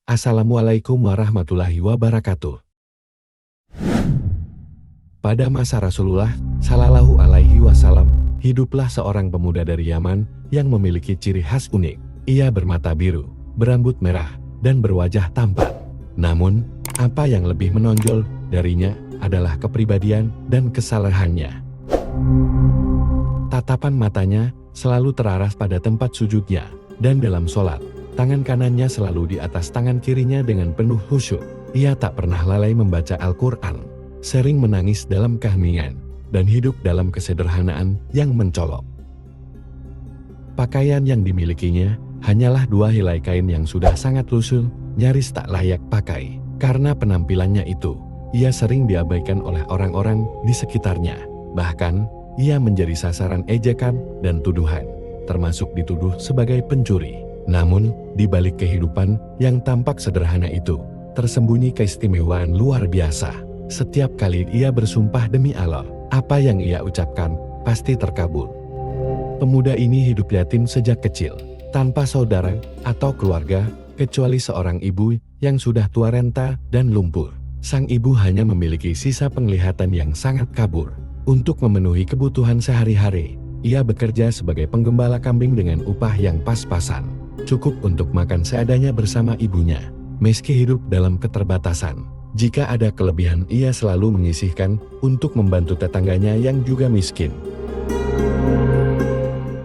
Assalamualaikum warahmatullahi wabarakatuh. Pada masa Rasulullah Shallallahu Alaihi Wasallam, hiduplah seorang pemuda dari Yaman yang memiliki ciri khas unik. Ia bermata biru, berambut merah, dan berwajah tampan. Namun, apa yang lebih menonjol darinya adalah kepribadian dan kesalehannya. Tatapan matanya selalu terarah pada tempat sujudnya, dan dalam sholat, tangan kanannya selalu di atas tangan kirinya dengan penuh khusyuk. Ia tak pernah lalai membaca Al-Quran, sering menangis dalam keheningan, dan hidup dalam kesederhanaan yang mencolok. Pakaian yang dimilikinya hanyalah 2 helai kain yang sudah sangat lusuh, nyaris tak layak pakai. Karena penampilannya itu, ia sering diabaikan oleh orang-orang di sekitarnya. Bahkan, ia menjadi sasaran ejekan dan tuduhan, termasuk dituduh sebagai pencuri. Namun, di balik kehidupan yang tampak sederhana itu, tersembunyi keistimewaan luar biasa. Setiap kali ia bersumpah demi Allah, apa yang ia ucapkan pasti terkabul. Pemuda ini hidup yatim sejak kecil, tanpa saudara atau keluarga, kecuali seorang ibu yang sudah tua renta dan lumpuh. Sang ibu hanya memiliki sisa penglihatan yang sangat kabur. Untuk memenuhi kebutuhan sehari-hari, ia bekerja sebagai penggembala kambing dengan upah yang pas-pasan. Cukup untuk makan seadanya bersama ibunya. Meski hidup dalam keterbatasan, jika ada kelebihan ia selalu menyisihkan untuk membantu tetangganya yang juga miskin.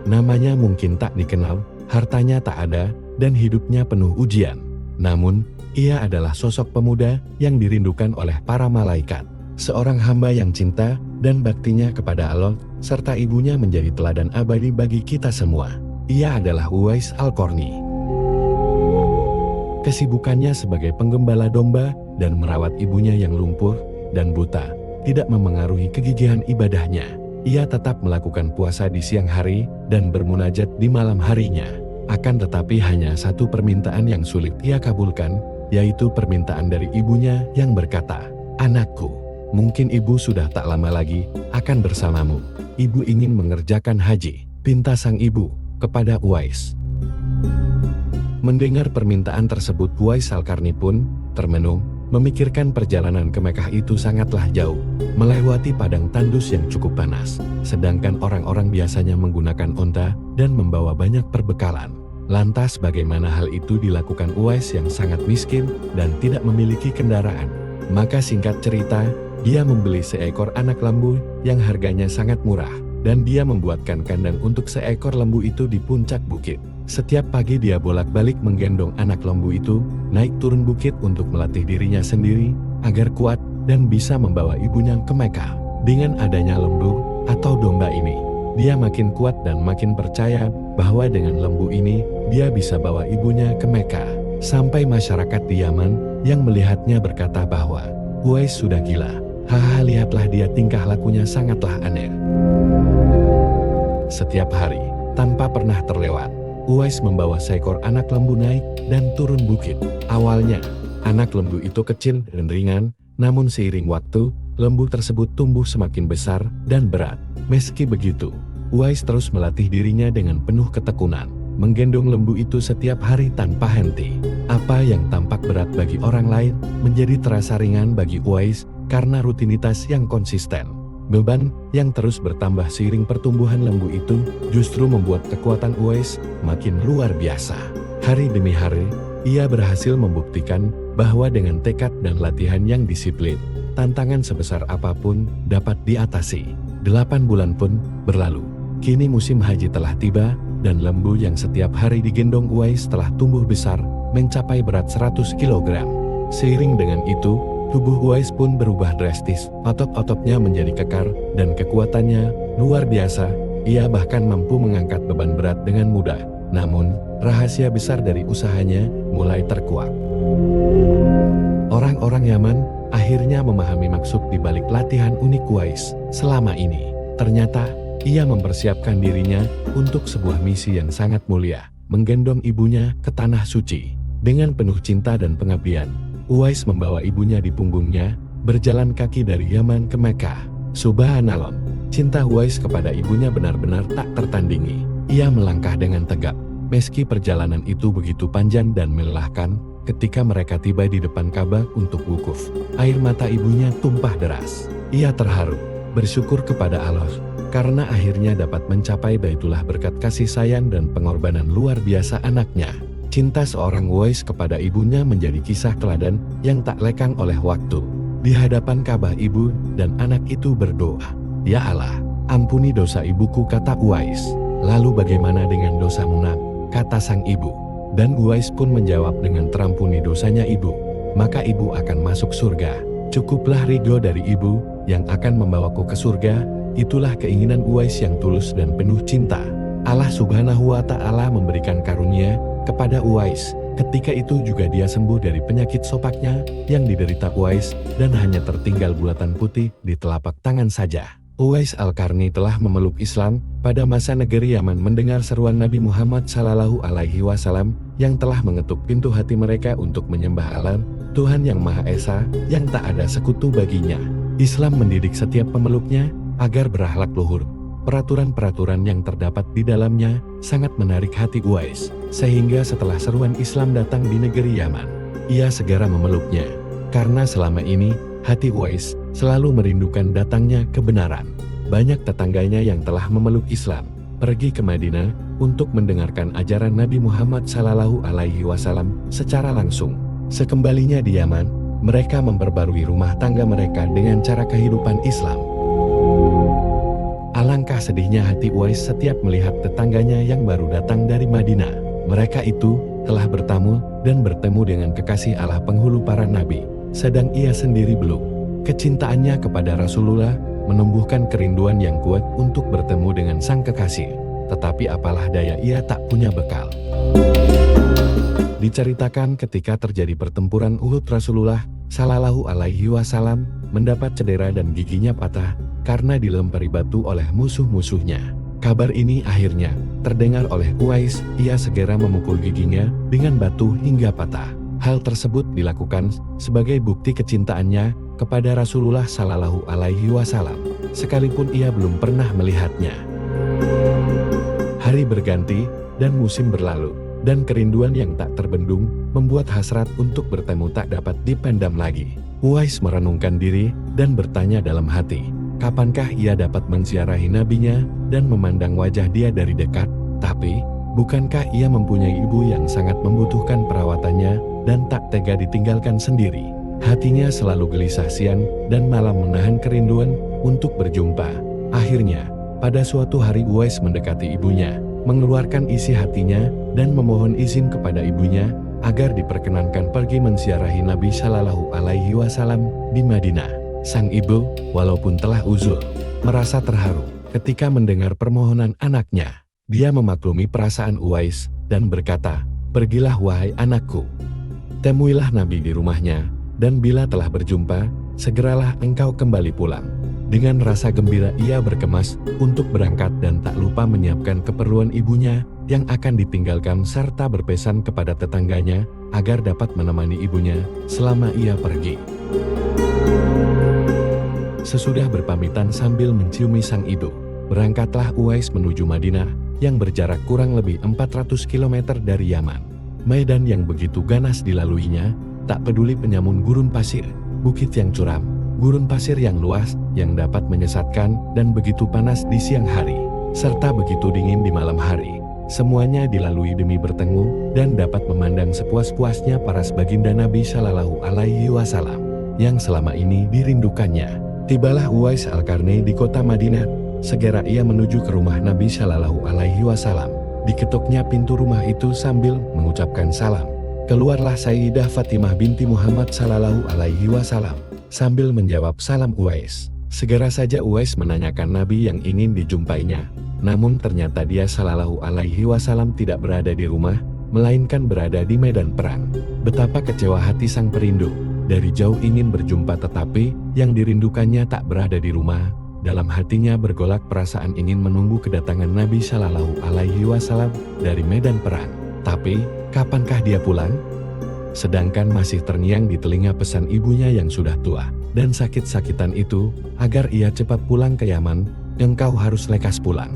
Namanya mungkin tak dikenal, hartanya tak ada, dan hidupnya penuh ujian. Namun, ia adalah sosok pemuda yang dirindukan oleh para malaikat. Seorang hamba yang cinta dan baktinya kepada Allah, serta ibunya menjadi teladan abadi bagi kita semua. Ia adalah Uwais Al-Qarni. Kesibukannya sebagai penggembala domba dan merawat ibunya yang lumpuh dan buta tidak memengaruhi kegigihan ibadahnya. Ia tetap melakukan puasa di siang hari dan bermunajat di malam harinya. Akan tetapi hanya satu permintaan yang sulit ia kabulkan, yaitu permintaan dari ibunya yang berkata, "Anakku, mungkin ibu sudah tak lama lagi akan bersamamu. Ibu ingin mengerjakan haji," pinta sang ibu kepada Uwais. Mendengar permintaan tersebut, Uwais Al-Qarni pun termenung, memikirkan perjalanan ke Mekah itu sangatlah jauh, melewati padang tandus yang cukup panas, sedangkan orang-orang biasanya menggunakan onta dan membawa banyak perbekalan. Lantas bagaimana hal itu dilakukan Uwais yang sangat miskin dan tidak memiliki kendaraan? Maka singkat cerita, dia membeli seekor anak lembu yang harganya sangat murah, dan dia membuatkan kandang untuk seekor lembu itu di puncak bukit. Setiap pagi dia bolak-balik menggendong anak lembu itu, naik turun bukit untuk melatih dirinya sendiri, agar kuat dan bisa membawa ibunya ke Mekah. Dengan adanya lembu atau domba ini, dia makin kuat dan makin percaya bahwa dengan lembu ini, dia bisa bawa ibunya ke Mekah. Sampai masyarakat di Yaman yang melihatnya berkata bahwa Uwais sudah gila. Haha, lihatlah dia, tingkah lakunya sangatlah aneh. Setiap hari, tanpa pernah terlewat, Uwais membawa seekor anak lembu naik dan turun bukit. Awalnya, anak lembu itu kecil dan ringan, namun seiring waktu, lembu tersebut tumbuh semakin besar dan berat. Meski begitu, Uwais terus melatih dirinya dengan penuh ketekunan, menggendong lembu itu setiap hari tanpa henti. Apa yang tampak berat bagi orang lain, menjadi terasa ringan bagi Uwais karena rutinitas yang konsisten. Beban yang terus bertambah seiring pertumbuhan lembu itu justru membuat kekuatan Uwais makin luar biasa. Hari demi hari, ia berhasil membuktikan bahwa dengan tekad dan latihan yang disiplin, tantangan sebesar apapun dapat diatasi. 8 bulan pun berlalu. Kini musim haji telah tiba, dan lembu yang setiap hari digendong Uwais telah tumbuh besar, mencapai berat 100 kg. Seiring dengan itu, tubuh Uwais pun berubah drastis, otot-ototnya menjadi kekar, dan kekuatannya luar biasa. Ia bahkan mampu mengangkat beban berat dengan mudah. Namun, rahasia besar dari usahanya mulai terkuak. Orang-orang Yaman akhirnya memahami maksud di balik latihan unik Uwais selama ini. Ternyata, ia mempersiapkan dirinya untuk sebuah misi yang sangat mulia, menggendong ibunya ke tanah suci. Dengan penuh cinta dan pengabdian, Uwais membawa ibunya di punggungnya, berjalan kaki dari Yaman ke Mekah. Subhanallah, cinta Uwais kepada ibunya benar-benar tak tertandingi. Ia melangkah dengan tegap. Meski perjalanan itu begitu panjang dan melelahkan, Ketika mereka tiba di depan Ka'bah untuk wukuf, air mata ibunya tumpah deras. Ia terharu, bersyukur kepada Allah, karena akhirnya dapat mencapai Baitullah berkat kasih sayang dan pengorbanan luar biasa anaknya. Cinta seorang Uwais kepada ibunya menjadi kisah teladan yang tak lekang oleh waktu. Di hadapan Ka'bah ibu dan anak itu berdoa, "Ya Allah, ampuni dosa ibuku," kata Uwais. "Lalu bagaimana dengan dosamu nak?" kata sang ibu. Dan Uwais pun menjawab, "Dengan terampuni dosanya ibu, maka ibu akan masuk surga. Cukuplah ridho dari ibu yang akan membawaku ke surga." Itulah keinginan Uwais yang tulus dan penuh cinta. Allah Subhanahu wa Ta'ala memberikan karunia kepada Uwais. Ketika itu juga dia sembuh dari penyakit sopaknya yang diderita Uwais dan hanya tertinggal bulatan putih di telapak tangan saja. Uwais Al-Qarni telah memeluk Islam pada masa negeri Yaman mendengar seruan Nabi Muhammad SAW yang telah mengetuk pintu hati mereka untuk menyembah Allah, Tuhan yang Maha Esa, yang tak ada sekutu baginya. Islam mendidik setiap pemeluknya agar berakhlak luhur. Peraturan-peraturan yang terdapat di dalamnya sangat menarik hati Uwais, sehingga setelah seruan Islam datang di negeri Yaman, ia segera memeluknya. Karena selama ini, hati Uwais selalu merindukan datangnya kebenaran. Banyak tetangganya yang telah memeluk Islam pergi ke Madinah untuk mendengarkan ajaran Nabi Muhammad SAW secara langsung. Sekembalinya di Yaman, mereka memperbarui rumah tangga mereka dengan cara kehidupan Islam. Alangkah sedihnya hati Uwais setiap melihat tetangganya yang baru datang dari Madinah. Mereka itu telah bertamu dan bertemu dengan kekasih Allah penghulu para nabi, sedang ia sendiri belum. Kecintaannya kepada Rasulullah menumbuhkan kerinduan yang kuat untuk bertemu dengan sang kekasih. Tetapi apalah daya, ia tak punya bekal. Diceritakan ketika terjadi pertempuran Uhud, Rasulullah SAW mendapat cedera dan giginya patah karena dilempari batu oleh musuh-musuhnya. Kabar ini akhirnya terdengar oleh Uwais. Ia segera memukul giginya dengan batu hingga patah. Hal tersebut dilakukan sebagai bukti kecintaannya kepada Rasulullah SAW, sekalipun ia belum pernah melihatnya. Hari berganti dan musim berlalu, dan kerinduan yang tak terbendung membuat hasrat untuk bertemu tak dapat dipendam lagi. Uwais merenungkan diri dan bertanya dalam hati, kapankah ia dapat menziarahi nabinya dan memandang wajah dia dari dekat? Tapi, bukankah ia mempunyai ibu yang sangat membutuhkan perawatannya dan tak tega ditinggalkan sendiri? Hatinya selalu gelisah siang dan malam menahan kerinduan untuk berjumpa. Akhirnya, pada suatu hari Uwais mendekati ibunya, mengeluarkan isi hatinya dan memohon izin kepada ibunya agar diperkenankan pergi menziarahi Nabi SAW di Madinah. Sang ibu, walaupun telah uzul, merasa terharu ketika mendengar permohonan anaknya. Dia memaklumi perasaan Uwais dan berkata, "Pergilah wahai anakku, temuilah Nabi di rumahnya, dan bila telah berjumpa, segeralah engkau kembali pulang." Dengan rasa gembira ia berkemas untuk berangkat dan tak lupa menyiapkan keperluan ibunya yang akan ditinggalkan serta berpesan kepada tetangganya agar dapat menemani ibunya selama ia pergi. Sesudah berpamitan sambil menciumi sang ibu, berangkatlah Uwais menuju Madinah yang berjarak kurang lebih 400 km dari Yaman. Medan yang begitu ganas dilaluinya, tak peduli penyamun gurun pasir, bukit yang curam, gurun pasir yang luas yang dapat menyesatkan dan begitu panas di siang hari, serta begitu dingin di malam hari. Semuanya dilalui demi bertemu dan dapat memandang sepuas-puasnya paras baginda Nabi SAW yang selama ini dirindukannya. Tibalah Uwais Al-Qarni di kota Madinah. Segera ia menuju ke rumah Nabi SAW. Diketuknya pintu rumah itu sambil mengucapkan salam. Keluarlah Sayyidah Fatimah binti Muhammad SAW sambil menjawab salam Uwais. Segera saja Uwais menanyakan Nabi yang ingin dijumpainya. Namun ternyata dia SAW tidak berada di rumah, melainkan berada di medan perang. Betapa kecewa hati sang perindu. Dari jauh ingin berjumpa tetapi yang dirindukannya tak berada di rumah. Dalam hatinya bergolak perasaan ingin menunggu kedatangan Nabi SAW dari medan perang. Tapi, kapankah dia pulang? Sedangkan masih terngiang di telinga pesan ibunya yang sudah tua dan sakit-sakitan itu, agar ia cepat pulang ke Yaman, engkau harus lekas pulang.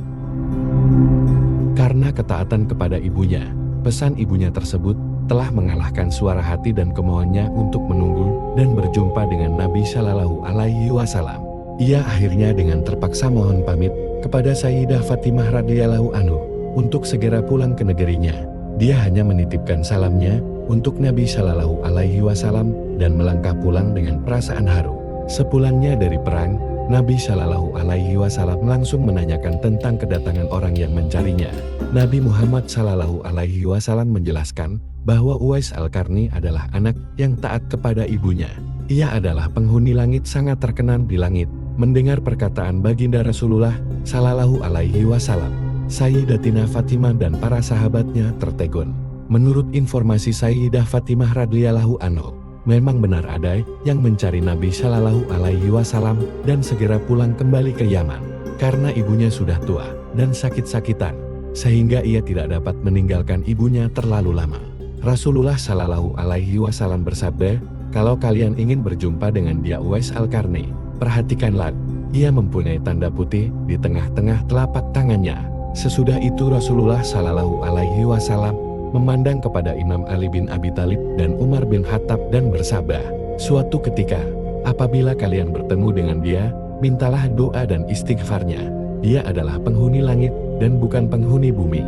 Karena ketaatan kepada ibunya, pesan ibunya tersebut telah mengalahkan suara hati dan kemauannya untuk menunggu dan berjumpa dengan Nabi Shallallahu Alaihi Wasallam. Ia akhirnya dengan terpaksa mohon pamit kepada Sayyidah Fatimah radhiyallahu anhu untuk segera pulang ke negerinya. Dia hanya menitipkan salamnya untuk Nabi Shallallahu Alaihi Wasallam dan melangkah pulang dengan perasaan haru. Sepulangnya dari perang, Nabi Shallallahu Alaihi Wasallam langsung menanyakan tentang kedatangan orang yang mencarinya. Nabi Muhammad Shallallahu Alaihi Wasallam menjelaskan bahwa Uwais Al-Qarni adalah anak yang taat kepada ibunya. Ia adalah penghuni langit sangat terkenal di langit. Mendengar perkataan baginda Rasulullah Shallallahu Alaihi Wasallam, Sayyidatina Fatimah dan para sahabatnya tertegun. Menurut informasi Sayyidah Fatimah radhiyallahu anhu, memang benar ada yang mencari Nabi Shallallahu Alaihi Wasallam dan segera pulang kembali ke Yaman. Karena ibunya sudah tua dan sakit-sakitan, sehingga ia tidak dapat meninggalkan ibunya terlalu lama. Rasulullah Shallallahu Alaihi Wasallam bersabda, kalau kalian ingin berjumpa dengan dia Uwais Al-Qarni, perhatikanlah, ia mempunyai tanda putih di tengah-tengah telapak tangannya. Sesudah itu Rasulullah Shallallahu Alaihi Wasallam memandang kepada Imam Ali bin Abi Thalib dan Umar bin Khattab dan bersabda, suatu ketika, apabila kalian bertemu dengan dia, mintalah doa dan istighfarnya. Dia adalah penghuni langit dan bukan penghuni bumi.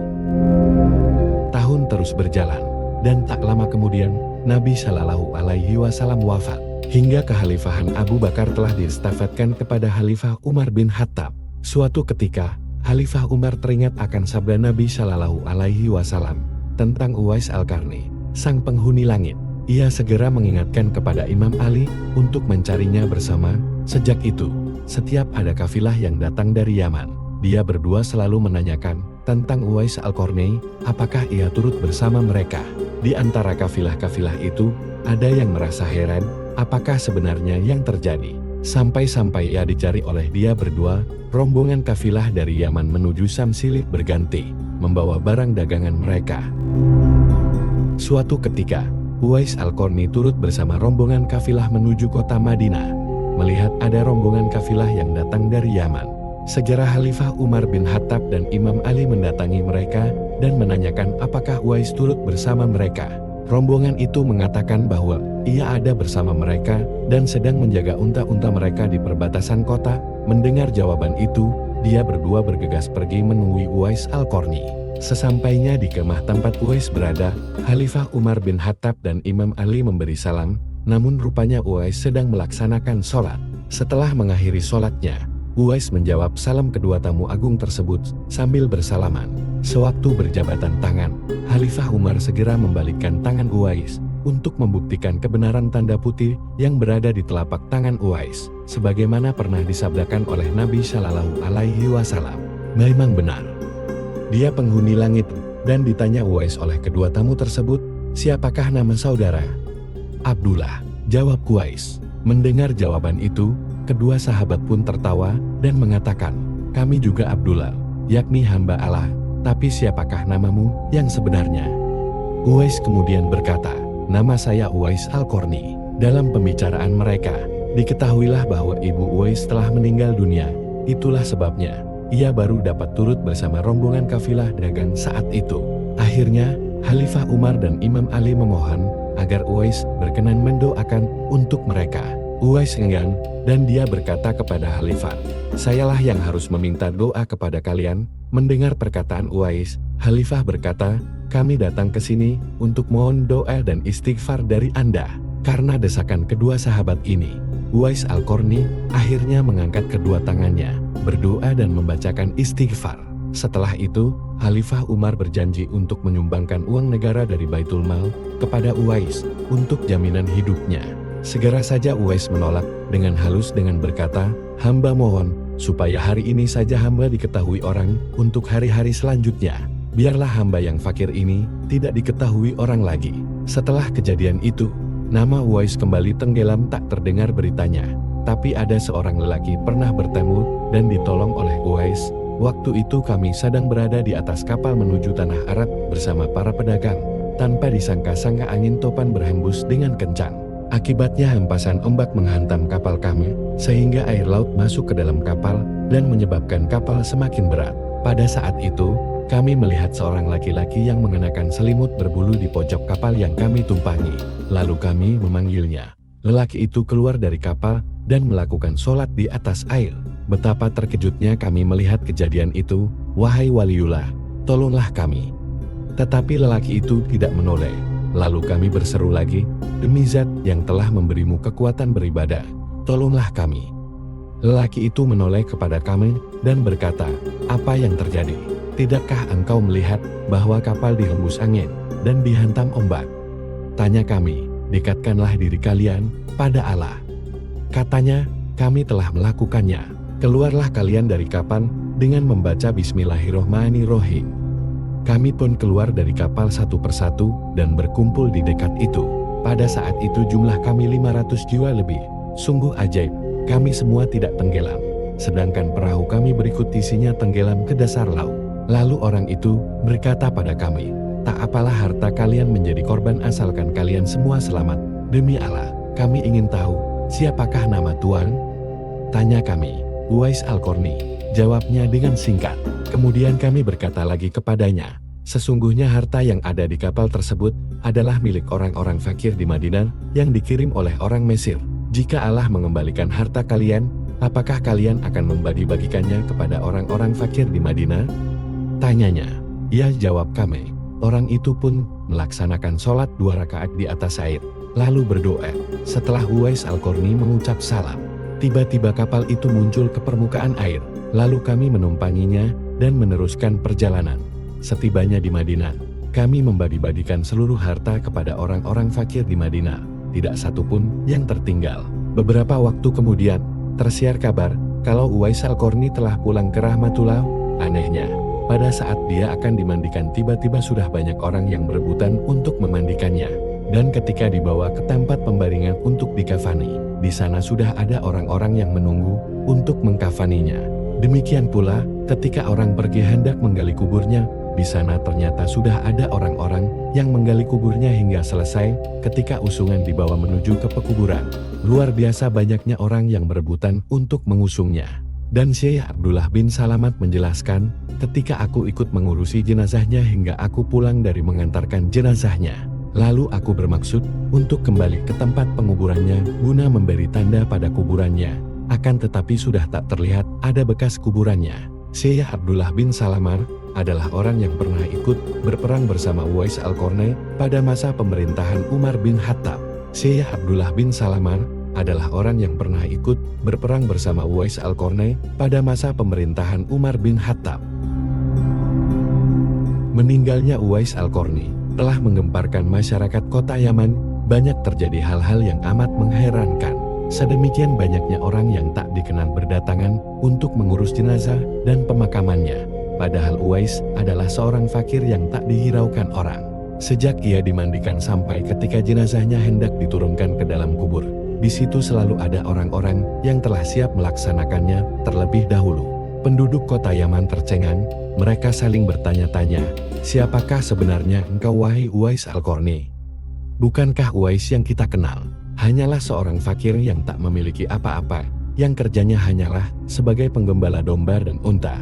Tahun terus berjalan, dan tak lama kemudian, Nabi Shallallahu Alaihi Wasallam wafat. Hingga kekhalifahan Abu Bakar telah diestafetkan kepada Khalifah Umar bin Khattab. Suatu ketika, Khalifah Umar teringat akan sabda Nabi Shallallahu Alaihi Wasallam tentang Uwais Al-Qarni, sang penghuni langit. Ia segera mengingatkan kepada Imam Ali untuk mencarinya bersama. Sejak itu, setiap ada kafilah yang datang dari Yaman, dia berdua selalu menanyakan tentang Uwais Al-Qarni, apakah ia turut bersama mereka. Di antara kafilah-kafilah itu, ada yang merasa heran, apakah sebenarnya yang terjadi. Sampai-sampai ia dicari oleh dia berdua, rombongan kafilah dari Yaman menuju Syam silih berganti, membawa barang dagangan mereka. Suatu ketika, Uwais Al-Qarni turut bersama rombongan kafilah menuju kota Madinah. Melihat ada rombongan kafilah yang datang dari Yaman, segera Khalifah Umar bin Khattab dan Imam Ali mendatangi mereka dan menanyakan apakah Uwais turut bersama mereka. Rombongan itu mengatakan bahwa ia ada bersama mereka dan sedang menjaga unta-unta mereka di perbatasan kota. Mendengar jawaban itu, dia berdua bergegas pergi menemui Uwais Al-Qarni. Sesampainya di kemah tempat Uwais berada, Khalifah Umar bin Khattab dan Imam Ali memberi salam, namun rupanya Uwais sedang melaksanakan sholat. Setelah mengakhiri sholatnya, Uwais menjawab salam kedua tamu agung tersebut sambil bersalaman. Sewaktu berjabatan tangan, Khalifah Umar segera membalikkan tangan Uwais untuk membuktikan kebenaran tanda putih yang berada di telapak tangan Uwais, sebagaimana pernah disabdakan oleh Nabi Shallallahu Alaihi Wasallam. Memang benar, dia penghuni langit. Dan ditanya Uwais oleh kedua tamu tersebut, siapakah nama saudara? Abdullah, jawab Uwais. Mendengar jawaban itu, kedua sahabat pun tertawa dan mengatakan, kami juga Abdullah, yakni hamba Allah. Tapi siapakah namamu yang sebenarnya? Uwais kemudian berkata, nama saya Uwais Al-Qarni. Dalam pembicaraan mereka, diketahuilah bahwa ibu Uwais telah meninggal dunia. Itulah sebabnya, ia baru dapat turut bersama rombongan kafilah dagang saat itu. Akhirnya, Khalifah Umar dan Imam Ali memohon agar Uwais berkenan mendoakan untuk mereka. Uwais enggan, dan dia berkata kepada Khalifah, sayalah yang harus meminta doa kepada kalian. Mendengar perkataan Uwais, Khalifah berkata, kami datang ke sini untuk mohon doa dan istighfar dari Anda. Karena desakan kedua sahabat ini, Uwais Al-Qarni akhirnya mengangkat kedua tangannya, berdoa dan membacakan istighfar. Setelah itu, Khalifah Umar berjanji untuk menyumbangkan uang negara dari Baitul Mal kepada Uwais untuk jaminan hidupnya. Segera saja Uwais menolak dengan halus dengan berkata, hamba mohon, supaya hari ini saja hamba diketahui orang untuk hari-hari selanjutnya. Biarlah hamba yang fakir ini tidak diketahui orang lagi. Setelah kejadian itu, nama Uwais kembali tenggelam, tak terdengar beritanya. Tapi ada seorang lelaki pernah bertemu dan ditolong oleh Uwais. Waktu itu kami sedang berada di atas kapal menuju tanah Arab bersama para pedagang. Tanpa disangka-sangka angin topan berhembus dengan kencang. Akibatnya hempasan ombak menghantam kapal kami, sehingga air laut masuk ke dalam kapal dan menyebabkan kapal semakin berat. Pada saat itu, kami melihat seorang laki-laki yang mengenakan selimut berbulu di pojok kapal yang kami tumpangi. Lalu kami memanggilnya. Lelaki itu keluar dari kapal dan melakukan sholat di atas air. Betapa terkejutnya kami melihat kejadian itu. Wahai waliullah, tolonglah kami. Tetapi lelaki itu tidak menoleh. Lalu kami berseru lagi, demi zat yang telah memberimu kekuatan beribadah, tolonglah kami. Lelaki itu menoleh kepada kami dan berkata, apa yang terjadi? Tidakkah engkau melihat bahwa kapal dihembus angin dan dihantam ombak? Tanya kami, dekatkanlah diri kalian pada Allah. Katanya, kami telah melakukannya. Keluarlah kalian dari kapal dengan membaca Bismillahirrohmanirrohim. Kami pun keluar dari kapal satu persatu dan berkumpul di dekat itu. Pada saat itu jumlah kami 500 jiwa lebih. Sungguh ajaib, kami semua tidak tenggelam. Sedangkan perahu kami berikut isinya tenggelam ke dasar laut. Lalu orang itu berkata pada kami, tak apalah harta kalian menjadi korban asalkan kalian semua selamat. Demi Allah, kami ingin tahu, siapakah nama Tuan? Tanya kami. Uwais Al-Qarni. Jawabnya dengan singkat. Kemudian kami berkata lagi kepadanya, sesungguhnya harta yang ada di kapal tersebut adalah milik orang-orang fakir di Madinah yang dikirim oleh orang Mesir. Jika Allah mengembalikan harta kalian, apakah kalian akan membagi-bagikannya kepada orang-orang fakir di Madinah? Tanyanya. Ya, jawab kami. Orang itu pun melaksanakan sholat 2 rakaat di atas air, lalu berdoa. Setelah Uwais Al-Qarni mengucap salam, tiba-tiba kapal itu muncul ke permukaan air, lalu kami menumpanginya dan meneruskan perjalanan. Setibanya di Madinah, kami membagi-bagikan seluruh harta kepada orang-orang fakir di Madinah, tidak satu pun yang tertinggal. Beberapa waktu kemudian, tersiar kabar kalau Uwais Al-Qarni telah pulang ke Rahmatullah. Anehnya, pada saat dia akan dimandikan tiba-tiba sudah banyak orang yang berebutan untuk memandikannya. Dan ketika dibawa ke tempat pembaringan untuk dikafani, di sana sudah ada orang-orang yang menunggu untuk mengkafaninya. Demikian pula, ketika orang pergi hendak menggali kuburnya, di sana ternyata sudah ada orang-orang yang menggali kuburnya hingga selesai. Ketika usungan dibawa menuju ke pekuburan, luar biasa banyaknya orang yang berebutan untuk mengusungnya. Dan Syekh Abdullah bin Salamat menjelaskan, ketika aku ikut mengurusi jenazahnya hingga aku pulang dari mengantarkan jenazahnya, lalu aku bermaksud untuk kembali ke tempat penguburannya guna memberi tanda pada kuburannya. Akan tetapi sudah tak terlihat ada bekas kuburannya. Syekh Abdullah bin Salamar adalah orang yang pernah ikut berperang bersama Uwais Al-Qarni pada masa pemerintahan Umar bin Khattab. Syekh Abdullah bin Salamar adalah orang yang pernah ikut berperang bersama Uwais Al-Qarni pada masa pemerintahan Umar bin Khattab. Meninggalnya Uwais Al-Qarni telah menggemparkan masyarakat kota Yaman. Banyak terjadi hal-hal yang amat mengherankan. Sedemikian banyaknya orang yang tak dikenal berdatangan untuk mengurus jenazah dan pemakamannya. Padahal Uwais adalah seorang fakir yang tak dihiraukan orang. Sejak ia dimandikan sampai ketika jenazahnya hendak diturunkan ke dalam kubur, di situ selalu ada orang-orang yang telah siap melaksanakannya terlebih dahulu. Penduduk kota Yaman tercengang, mereka saling bertanya-tanya, siapakah sebenarnya engkau wahai Uwais Al-Qarni? Bukankah Uwais yang kita kenal hanyalah seorang fakir yang tak memiliki apa-apa, yang kerjanya hanyalah sebagai penggembala domba dan unta?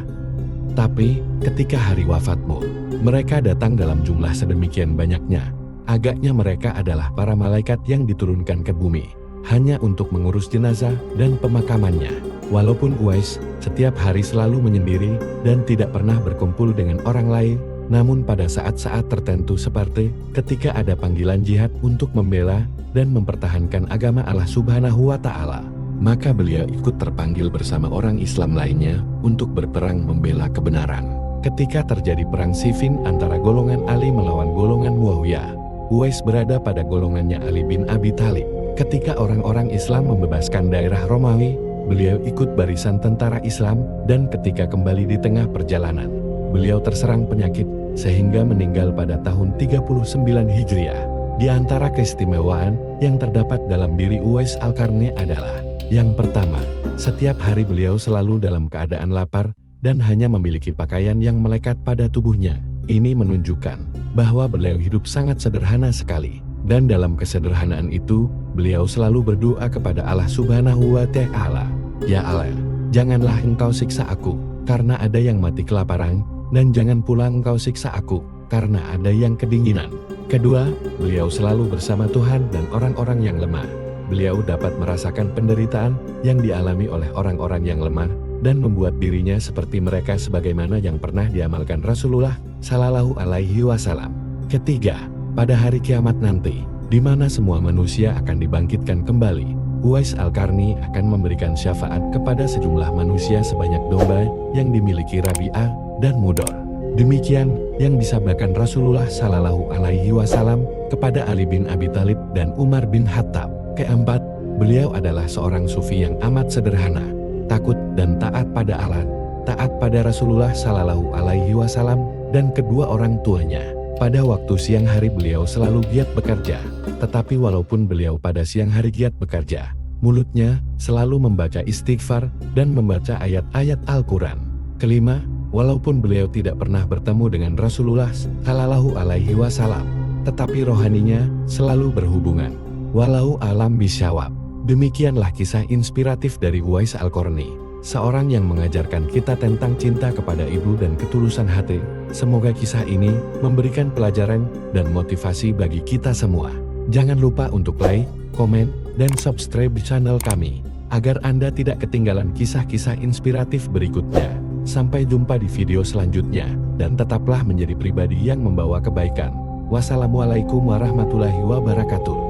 Tapi, ketika hari wafatmu, mereka datang dalam jumlah sedemikian banyaknya. Agaknya mereka adalah para malaikat yang diturunkan ke bumi, hanya untuk mengurus jenazah dan pemakamannya. Walaupun Uwais setiap hari selalu menyendiri dan tidak pernah berkumpul dengan orang lain, namun pada saat-saat tertentu seperti ketika ada panggilan jihad untuk membela dan mempertahankan agama Allah Subhanahu wa Ta'ala, maka beliau ikut terpanggil bersama orang Islam lainnya untuk berperang membela kebenaran. Ketika terjadi perang Siffin antara golongan Ali melawan golongan Muawiyah, Uwais berada pada golongannya Ali bin Abi Thalib. Ketika orang-orang Islam membebaskan daerah Romawi, beliau ikut barisan tentara Islam, dan ketika kembali di tengah perjalanan, beliau terserang penyakit sehingga meninggal pada tahun 39 Hijriah. Di antara keistimewaan yang terdapat dalam diri Uwais Al-Qarni adalah, yang pertama, setiap hari beliau selalu dalam keadaan lapar dan hanya memiliki pakaian yang melekat pada tubuhnya. Ini menunjukkan bahwa beliau hidup sangat sederhana sekali, dan dalam kesederhanaan itu, beliau selalu berdoa kepada Allah Subhanahu wa Ta'ala, "Ya Allah, janganlah engkau siksa aku, karena ada yang mati kelaparan, dan jangan pula engkau siksa aku, karena ada yang kedinginan. Kedua, beliau selalu bersama Tuhan dan orang-orang yang lemah. Beliau dapat merasakan penderitaan yang dialami oleh orang-orang yang lemah, dan membuat dirinya seperti mereka sebagaimana yang pernah diamalkan Rasulullah Shallallahu Alaihi Wasallam. Ketiga, pada hari kiamat nanti, di mana semua manusia akan dibangkitkan kembali, Uwais Al-Qarni akan memberikan syafaat kepada sejumlah manusia sebanyak domba yang dimiliki Rabi'ah dan Mudor. Demikian yang disabdakan Rasulullah Shallallahu Alaihi Wasallam kepada Ali bin Abi Thalib dan Umar bin Khattab. Keempat, beliau adalah seorang sufi yang amat sederhana, takut dan taat pada Allah, taat pada Rasulullah Shallallahu Alaihi Wasallam dan kedua orang tuanya. Pada waktu siang hari beliau selalu giat bekerja, tetapi walaupun beliau pada siang hari giat bekerja, mulutnya selalu membaca istighfar dan membaca ayat-ayat Al-Quran. Kelima, walaupun beliau tidak pernah bertemu dengan Rasulullah Shallallahu Alaihi Wasallam, tetapi rohaninya selalu berhubungan. Walau alam bisyawab. Demikianlah kisah inspiratif dari Uwais Al-Qarni, seorang yang mengajarkan kita tentang cinta kepada ibu dan ketulusan hati. Semoga kisah ini memberikan pelajaran dan motivasi bagi kita semua. Jangan lupa untuk like, komen, dan subscribe channel kami, agar Anda tidak ketinggalan kisah-kisah inspiratif berikutnya. Sampai jumpa di video selanjutnya, dan tetaplah menjadi pribadi yang membawa kebaikan. Wassalamualaikum warahmatullahi wabarakatuh.